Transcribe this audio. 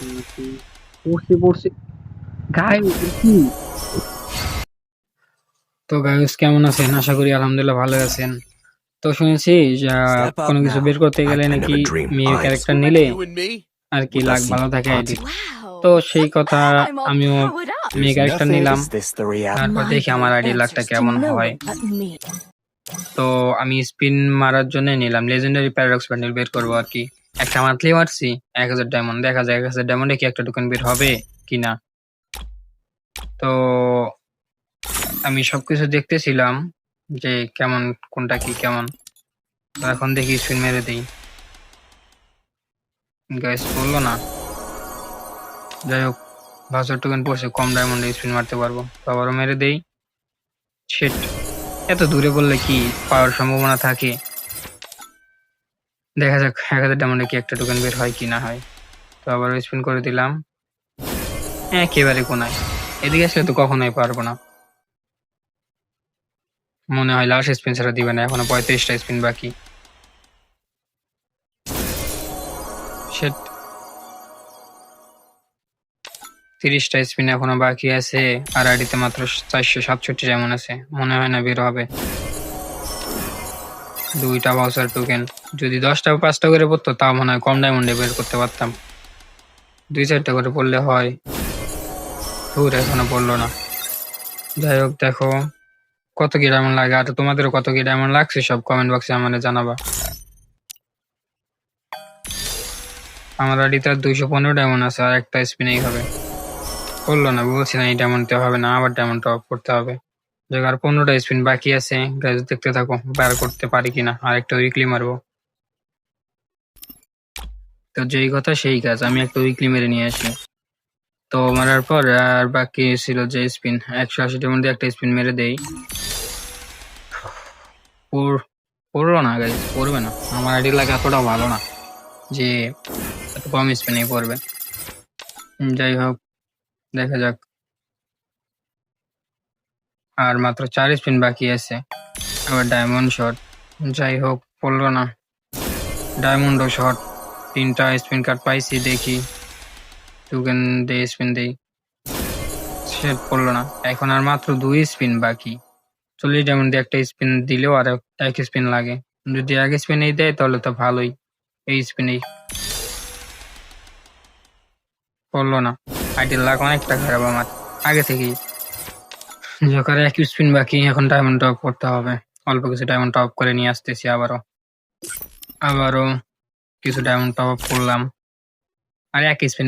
পড়ছি পড়ছি গাইস কি। তো গাইস কেমন আছেন? আশা করি আলহামদুলিল্লাহ ভালো আছেন। তো শুনেছি যে Step up কোনো কিছু বের now. করতে I গেলে kind of নাকি a dream মেয়ে eyes. ক্যারেক্টার Who are নিলে you and me? আর কি With a লাখ ভালো secret থাকে party. আইডির। Wow, তো সেই look at কথা that. I'm all আমিও powered up. মেয়ে There's ক্যারেক্টার nothing. নিলাম। Is this the reality? তারপর My দেখি আমার great আইডির লাখটা answers to কেমন no হয়। one but me. তো আমি স্পিন মারার জন্য নিলাম লেজেন্ডারি প্যারাডক্স বান্ডেল বের করবো আর কি। একটা মান্থলি মারছি 1000 ডায়মন্ড, দেখা যায় 1000 ডায়মন্ডে কি একটা টোকেন বের হবে কিনা। তো আমি সবকিছু দেখতেছিলাম যে কেমন, কোনটা কি কেমন। তো এখন দেখি স্পিন মেরে দিই। গাইস পড়লো না, যাই হোক ভাষার টোকেন পড়ছে, কম ডায়মন্ডে স্পিন মারতে পারবো। তো আবারও মেরে দেই। শিট, এত দূরে বললে কি পাওয়ার সম্ভাবনা থাকে। দেখা যাক 1000 ডায়মন্ডে কি একটা টোকেন বের হয় কি না হয়। তো আবার স্পিন করে দিলাম, একেবারে কোনায়। এদিকে আসলে তো কখনোই পারবো না, মনে হয় লাস্ট স্পিন ছাড়া দিবে না। এখনো 35টা স্পিন বাকি। শিট, 30টা স্পিন এখনো বাকি আছে। আর আইডিতে মাত্র 467 ডায়মন্ড আছে, মনে হয় না বের হবে। দুইটা ভাউচার টোকেন যদি 10টা 5টা করে পড়তো তাও মনে হয় কম ডায়মন্ডে বের করতে পারতাম। 2-4টা করে পড়লে হয়। ধুর, এখনো পড়লো না। যাই হোক, দেখো কত কি ডায়মন্ড লাগে, আর তোমাদেরও কত কি ডায়মন্ড লাগছে সব কমেন্ট বক্সে আমাদের জানাবা। আমার আইডিতে আর 215 ডায়মন্ড আছে, আর একটা স্পিনেই হবে। করলো না, বলছি না এই ডায়মন্ডতে হবে না, আবার ডায়মন্ড টপ করতে হবে। যাক, আর 15টা স্পিন বাকি আছে। গাইস দেখতে থাকো বার করতে পারি কিনা। আর একটা উইকলি মারবো। তো যেই কথা সেই কাজ, আমি একটা উইকলি মেরে নিয়ে আসি। তো মারার পর আর বাকি ছিল যে স্পিন, 180টার মধ্যে একটা স্পিন মেরে দেই। পড়লো না গাইস, পড়বে না। আমার আইডি লাগে এতটা ভালো না যে এত কম স্পিনেই পড়বে। যাই হোক, দেখা যাক। আর মাত্র 4 স্পিন বাকি আছে। আবার ডায়মন্ড শট, যাই হোক পড়লো না। ডায়মন্ডও শট, 3টা স্পিন কার্ড পাইছি। দেখি টোকেন দিয়ে স্পিন দেই। সে পড়লো না। এখন আর মাত্র 2 স্পিন বাকি। 40 ডায়মন্ড দিয়ে একটা স্পিন দিলেও আর এক স্পিন লাগে। যদি এক স্পিনেই দেয় তাহলে তো ভালোই। এই স্পিনেই পড়লো না। আইডির লাখ অনেকটা খারাপ আমার আগে থেকেই। যখন এক স্পিন বাকি, এখন ডায়মন্ড টপ করতে হবে। অল্প কিছু ডায়মন্ড টপ করে নিয়ে আসতেছি। আবারও কিছু ডায়মন্ড টপ করলাম। আর এক স্পিন